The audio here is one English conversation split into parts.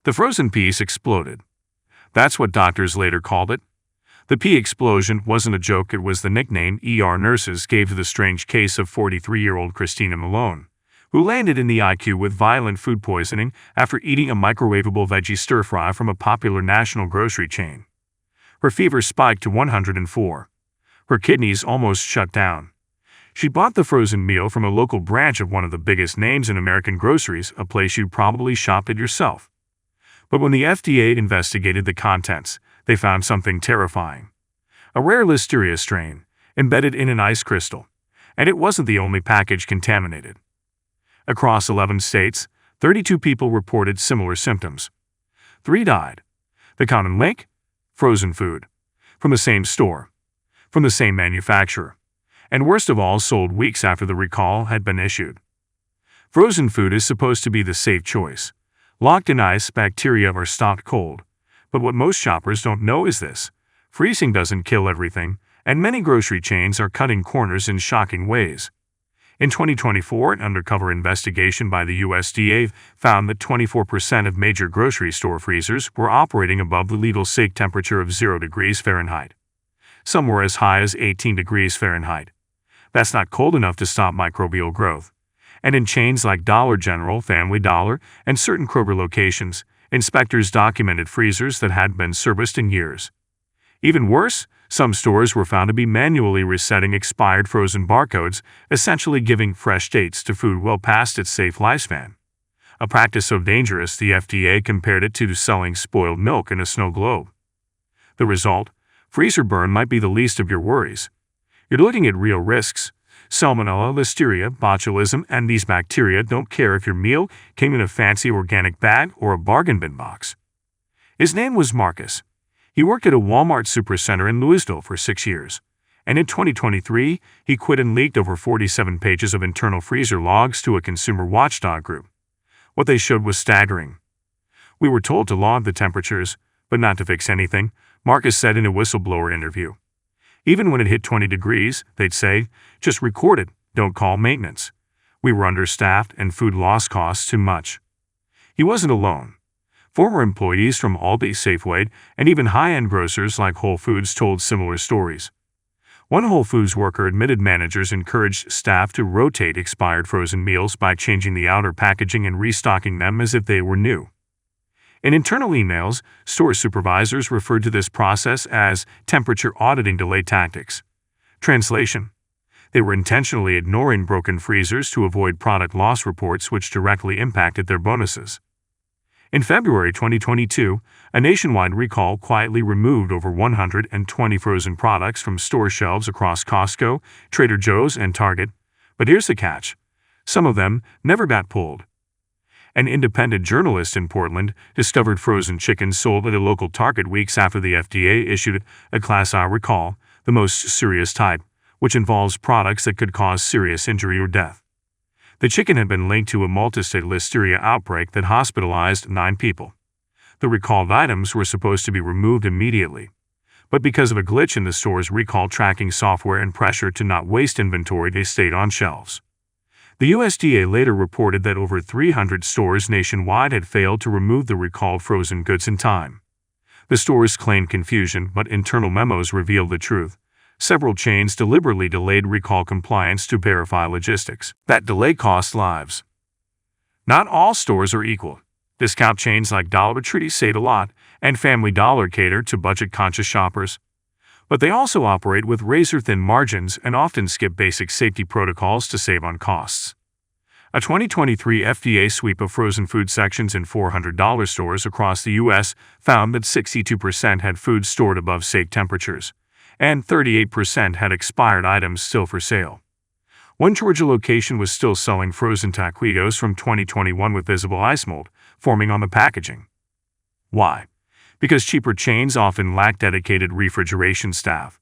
The frozen piece exploded. That's what doctors later called it. The pea explosion wasn't a joke, it was the nickname nurses gave to the strange case of 43-year-old Christina Malone, who landed in the ICU with violent food poisoning after eating a microwavable veggie stir-fry from a popular national grocery chain. Her fever spiked to 104. Her kidneys almost shut down. She bought the frozen meal from a local branch of one of the biggest names in American groceries, a place you'd probably shopped at yourself. But when the FDA investigated the contents, they found something terrifying. A rare listeria strain, embedded in an ice crystal. And it wasn't the only package contaminated. Across 11 states, 32 people reported similar symptoms. 3 died. The common link? Frozen food. From the same store. From the same manufacturer. And worst of all, sold weeks after the recall had been issued. Frozen food is supposed to be the safe choice. Locked in ice, bacteria are stopped cold. But what most shoppers don't know is this: freezing doesn't kill everything, and many grocery chains are cutting corners in shocking ways. In 2024, an undercover investigation by the USDA found that 24% of major grocery store freezers were operating above the legal safe temperature of 0 degrees Fahrenheit. Some were as high as 18 degrees Fahrenheit. That's not cold enough to stop microbial growth. And in chains like Dollar General, Family Dollar, and certain Kroger locations, inspectors documented freezers that hadn't been serviced in years. Even worse, some stores were found to be manually resetting expired frozen barcodes, essentially giving fresh dates to food well past its safe lifespan. A practice so dangerous the FDA compared it to selling spoiled milk in a snow globe. The result? Freezer burn might be the least of your worries. You're looking at real risks. Salmonella, listeria, botulism, and these bacteria don't care if your meal came in a fancy organic bag or a bargain bin box. His name was Marcus. He worked at a Walmart supercenter in Louisville for 6 years, and in 2023, he quit and leaked over 47 pages of internal freezer logs to a consumer watchdog group. What they showed was staggering. "We were told to log the temperatures, but not to fix anything," Marcus said in a whistleblower interview. Even when it hit 20 degrees, they'd say, "Just record it, don't call maintenance." We were understaffed and food loss costs too much. He wasn't alone. Former employees from Aldi, Safeway, and even high-end grocers like Whole Foods told similar stories. One Whole Foods worker admitted managers encouraged staff to rotate expired frozen meals by changing the outer packaging and restocking them as if they were new. In internal emails, store supervisors referred to this process as temperature auditing delay tactics. Translation: they were intentionally ignoring broken freezers to avoid product loss reports which directly impacted their bonuses. In February 2022, a nationwide recall quietly removed over 120 frozen products from store shelves across Costco, Trader Joe's, and Target. But here's the catch: some of them never got pulled. An independent journalist in Portland discovered frozen chicken sold at a local Target weeks after the FDA issued a Class I recall, the most serious type, which involves products that could cause serious injury or death. The chicken had been linked to a multi-state listeria outbreak that hospitalized 9 people. The recalled items were supposed to be removed immediately, but because of a glitch in the store's recall tracking software and pressure to not waste inventory, they stayed on shelves. The USDA later reported that over 300 stores nationwide had failed to remove the recalled frozen goods in time. The stores claimed confusion, but internal memos revealed the truth. Several chains deliberately delayed recall compliance to verify logistics. That delay cost lives. Not all stores are equal. Discount chains like Dollar Tree, Save a Lot, and Family Dollar cater to budget-conscious shoppers. But they also operate with razor-thin margins and often skip basic safety protocols to save on costs. A 2023 FDA sweep of frozen food sections in $400 stores across the U.S. found that 62% had food stored above safe temperatures, and 38% had expired items still for sale. One Georgia location was still selling frozen taquitos from 2021 with visible ice mold forming on the packaging. Why? Because cheaper chains often lack dedicated refrigeration staff.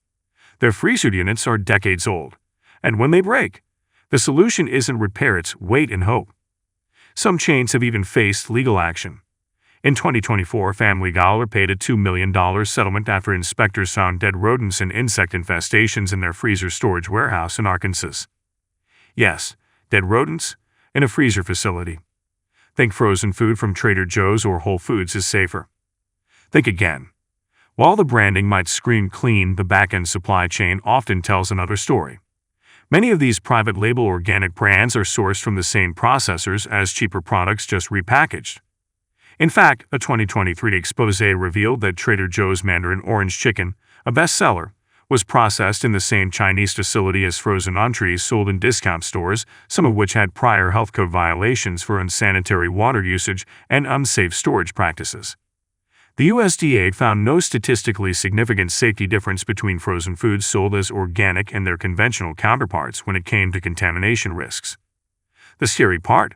Their freezer units are decades old, and when they break, the solution isn't repair, it's wait and hope. Some chains have even faced legal action. In 2024, Family Dollar paid a $2 million settlement after inspectors found dead rodents and insect infestations in their freezer storage warehouse in Arkansas. Yes, dead rodents in a freezer facility. Think frozen food from Trader Joe's or Whole Foods is safer. Think again. While the branding might scream clean, the back-end supply chain often tells another story. Many of these private label organic brands are sourced from the same processors as cheaper products just repackaged. In fact, a 2023 expose revealed that Trader Joe's Mandarin Orange Chicken, a bestseller, was processed in the same Chinese facility as frozen entrees sold in discount stores, some of which had prior health code violations for unsanitary water usage and unsafe storage practices. The USDA found no statistically significant safety difference between frozen foods sold as organic and their conventional counterparts when it came to contamination risks. The scary part?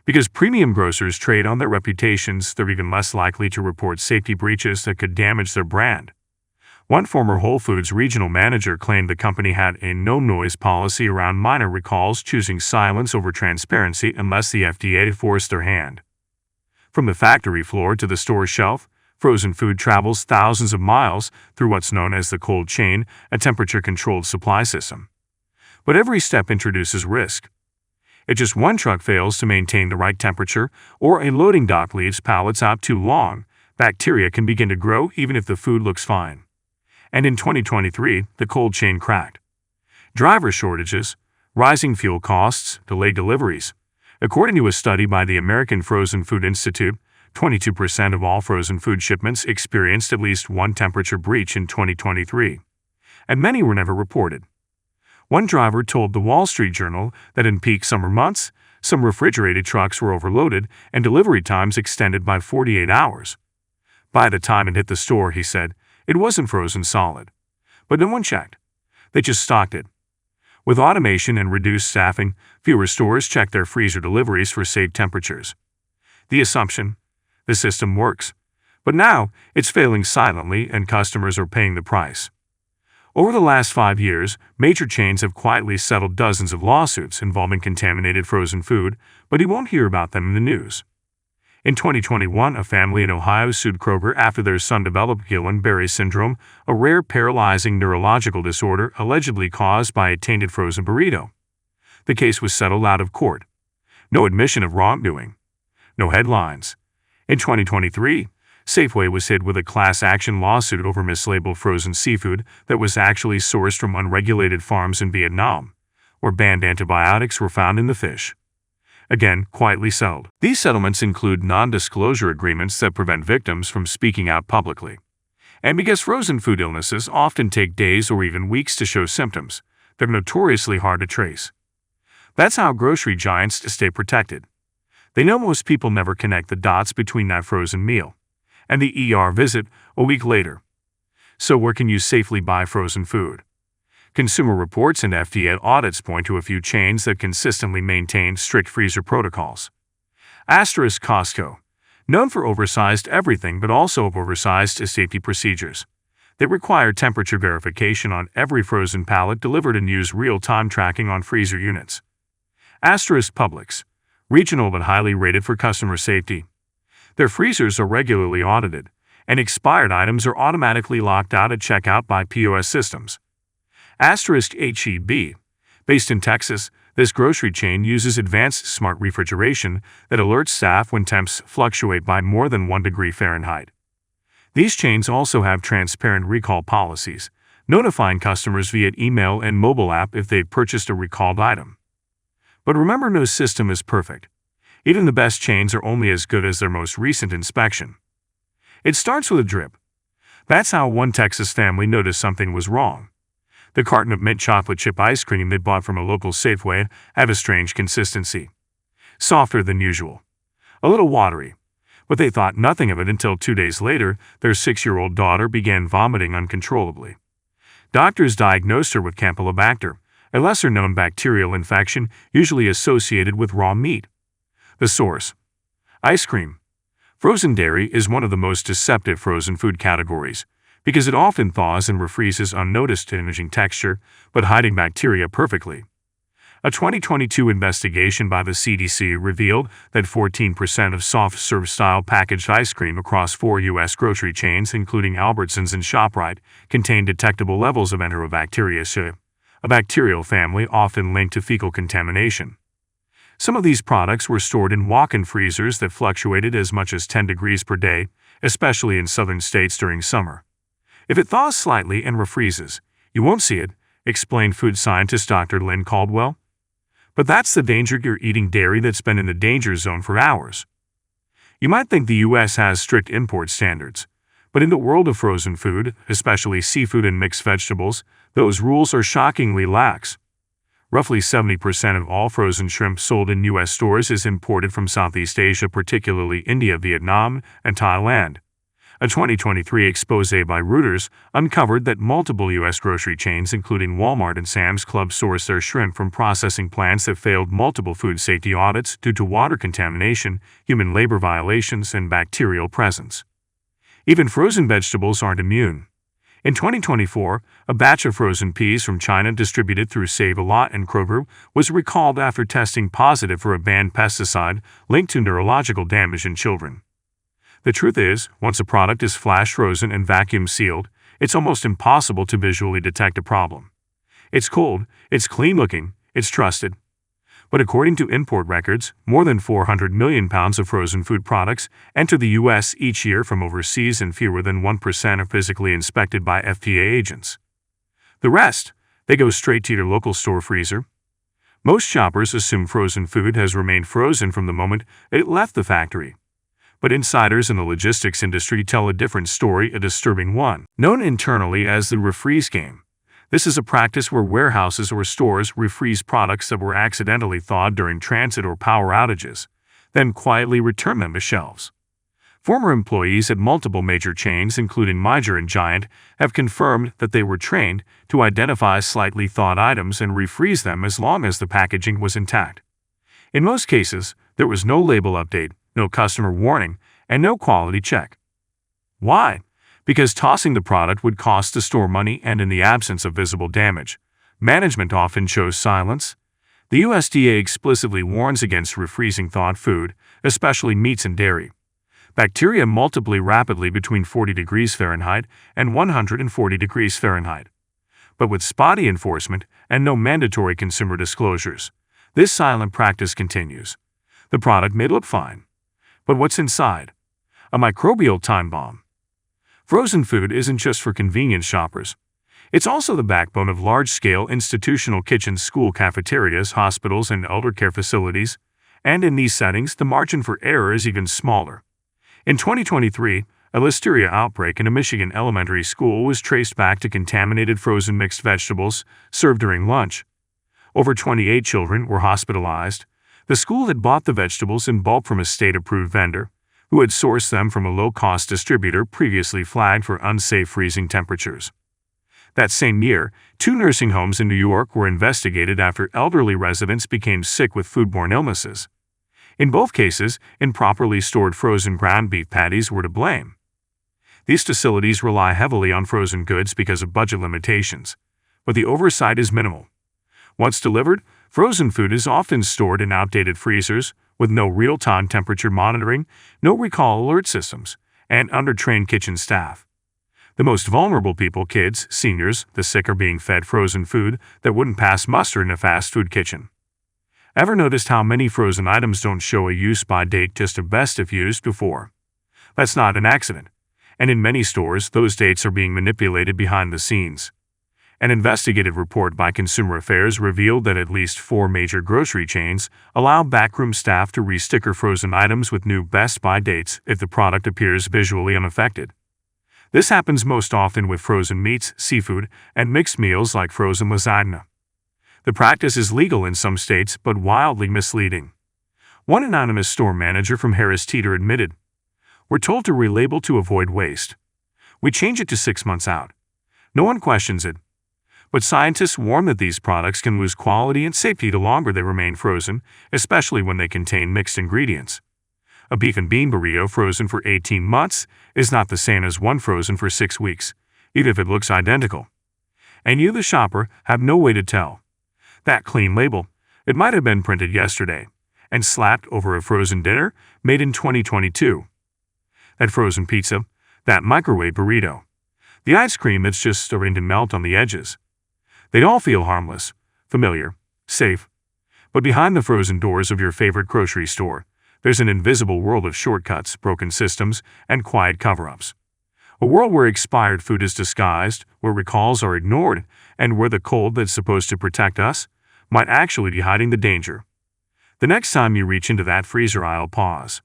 Because premium grocers trade on their reputations, they're even less likely to report safety breaches that could damage their brand. One former Whole Foods regional manager claimed the company had a no-noise policy around minor recalls, choosing silence over transparency unless the FDA forced their hand. From the factory floor to the store shelf, frozen food travels thousands of miles through what's known as the cold chain, a temperature-controlled supply system. But every step introduces risk. If just one truck fails to maintain the right temperature, or a loading dock leaves pallets out too long, bacteria can begin to grow even if the food looks fine. And in 2023, the cold chain cracked. Driver shortages, rising fuel costs, delayed deliveries. According to a study by the American Frozen Food Institute, 22% of all frozen food shipments experienced at least one temperature breach in 2023, and many were never reported. One driver told the Wall Street Journal that in peak summer months, some refrigerated trucks were overloaded and delivery times extended by 48 hours. By the time it hit the store, he said, it wasn't frozen solid. But no one checked. They just stocked it. With automation and reduced staffing, fewer stores check their freezer deliveries for safe temperatures. The assumption? The system works. But now, it's failing silently and customers are paying the price. Over the last 5 years, major chains have quietly settled dozens of lawsuits involving contaminated frozen food, but you won't hear about them in the news. In 2021, a family in Ohio sued Kroger after their son developed Guillain-Barré syndrome, a rare paralyzing neurological disorder allegedly caused by a tainted frozen burrito. The case was settled out of court. No admission of wrongdoing. No headlines. In 2023, Safeway was hit with a class action lawsuit over mislabeled frozen seafood that was actually sourced from unregulated farms in Vietnam, where banned antibiotics were found in the fish. Again, quietly settled. These settlements include non-disclosure agreements that prevent victims from speaking out publicly. And because frozen food illnesses often take days or even weeks to show symptoms, they're notoriously hard to trace. That's how grocery giants stay protected. They know most people never connect the dots between that frozen meal and the ER visit a week later. So where can you safely buy frozen food? Consumer reports and FDA audits point to a few chains that consistently maintain strict freezer protocols. Asterisk Costco, known for oversized everything but also oversized safety procedures. They require temperature verification on every frozen pallet delivered and use real-time tracking on freezer units. Asterisk Publix, regional but highly rated for customer safety. Their freezers are regularly audited, and expired items are automatically locked out at checkout by POS systems. Asterisk HEB, based in Texas, this grocery chain uses advanced smart refrigeration that alerts staff when temps fluctuate by more than 1 degree Fahrenheit. These chains also have transparent recall policies, notifying customers via email and mobile app if they've purchased a recalled item. But remember, no system is perfect. Even the best chains are only as good as their most recent inspection. It starts with a drip. That's how one Texas family noticed something was wrong. The carton of mint chocolate chip ice cream they bought from a local Safeway had a strange consistency. Softer than usual. A little watery. But they thought nothing of it until 2 days later, their 6-year-old daughter began vomiting uncontrollably. Doctors diagnosed her with Campylobacter, a lesser-known bacterial infection usually associated with raw meat. The source: ice cream. Frozen dairy is one of the most deceptive frozen food categories because it often thaws and refreezes unnoticed, changing texture but hiding bacteria perfectly. A 2022 investigation by the CDC revealed that 14% of soft-serve-style packaged ice cream across 4 U.S. grocery chains, including Albertsons and ShopRite, contained detectable levels of Enterobacteriaceae, a bacterial family often linked to fecal contamination. Some of these products were stored in walk-in freezers that fluctuated as much as 10 degrees per day, especially in southern states during summer. If it thaws slightly and refreezes, you won't see it, explained food scientist Dr. Lynn Caldwell. But that's the danger. You're eating dairy that's been in the danger zone for hours. You might think the U.S. has strict import standards, but in the world of frozen food, especially seafood and mixed vegetables, those rules are shockingly lax. Roughly 70% of all frozen shrimp sold in U.S. stores is imported from Southeast Asia, particularly India, Vietnam, and Thailand. A 2023 expose by Reuters uncovered that multiple U.S. grocery chains, including Walmart and Sam's Club, source their shrimp from processing plants that failed multiple food safety audits due to water contamination, human labor violations, and bacterial presence. Even frozen vegetables aren't immune. In 2024, a batch of frozen peas from China distributed through Save-A-Lot and Kroger was recalled after testing positive for a banned pesticide linked to neurological damage in children. The truth is, once a product is flash frozen and vacuum sealed, it's almost impossible to visually detect a problem. It's cold, it's clean looking, it's trusted. But according to import records, more than 400 million pounds of frozen food products enter the U.S. each year from overseas, and fewer than 1% are physically inspected by FDA agents. The rest, they go straight to your local store freezer. Most shoppers assume frozen food has remained frozen from the moment it left the factory. But insiders in the logistics industry tell a different story, a disturbing one. Known internally as the refreeze game, this is a practice where warehouses or stores refreeze products that were accidentally thawed during transit or power outages, then quietly return them to shelves. Former employees at multiple major chains, including Meijer and Giant, have confirmed that they were trained to identify slightly thawed items and refreeze them as long as the packaging was intact. In most cases, there was no label update, no customer warning, and no quality check. Why? Because tossing the product would cost the store money, and in the absence of visible damage, management often chose silence. The USDA explicitly warns against refreezing thawed food, especially meats and dairy. Bacteria multiply rapidly between 40 degrees Fahrenheit and 140 degrees Fahrenheit. But with spotty enforcement and no mandatory consumer disclosures, this silent practice continues. The product may look fine, but what's inside? A microbial time bomb. Frozen food isn't just for convenience shoppers. It's also the backbone of large-scale institutional kitchens, school cafeterias, hospitals, and elder care facilities. And in these settings, the margin for error is even smaller. In 2023, a listeria outbreak in a Michigan elementary school was traced back to contaminated frozen mixed vegetables served during lunch. Over 28 children were hospitalized. The school had bought the vegetables in bulk from a state-approved vendor, who had sourced them from a low-cost distributor previously flagged for unsafe freezing temperatures. That same year, 2 nursing homes in New York were investigated after elderly residents became sick with foodborne illnesses. In both cases, improperly stored frozen ground beef patties were to blame. These facilities rely heavily on frozen goods because of budget limitations, but the oversight is minimal. Once delivered, frozen food is often stored in outdated freezers, with no real-time temperature monitoring, no recall alert systems, and undertrained kitchen staff. The most vulnerable people, kids, seniors, the sick, are being fed frozen food that wouldn't pass muster in a fast food kitchen. Ever noticed how many frozen items don't show a use-by date, just a best if used before? That's not an accident, and in many stores, those dates are being manipulated behind the scenes. An investigative report by Consumer Affairs revealed that at least 4 major grocery chains allow backroom staff to re-sticker frozen items with new best-by dates if the product appears visually unaffected. This happens most often with frozen meats, seafood, and mixed meals like frozen lasagna. The practice is legal in some states but wildly misleading. One anonymous store manager from Harris Teeter admitted, "We're told to relabel to avoid waste. We change it to 6 months out. No one questions it. But scientists warn that these products can lose quality and safety the longer they remain frozen, especially when they contain mixed ingredients. A beef and bean burrito frozen for 18 months is not the same as one frozen for 6 weeks, even if it looks identical. And you, the shopper, have no way to tell. That clean label, it might have been printed yesterday and slapped over a frozen dinner made in 2022. That frozen pizza, that microwave burrito, the ice cream that's just starting to melt on the edges. They all feel harmless, familiar, safe. But behind the frozen doors of your favorite grocery store, there's an invisible world of shortcuts, broken systems, and quiet cover-ups. A world where expired food is disguised, where recalls are ignored, and where the cold that's supposed to protect us might actually be hiding the danger. The next time you reach into that freezer aisle, pause.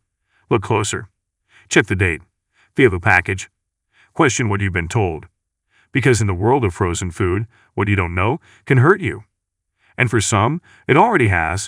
Look closer. Check the date. Feel the package. Question what you've been told. Because in the world of frozen food, what you don't know can hurt you. And for some, it already has.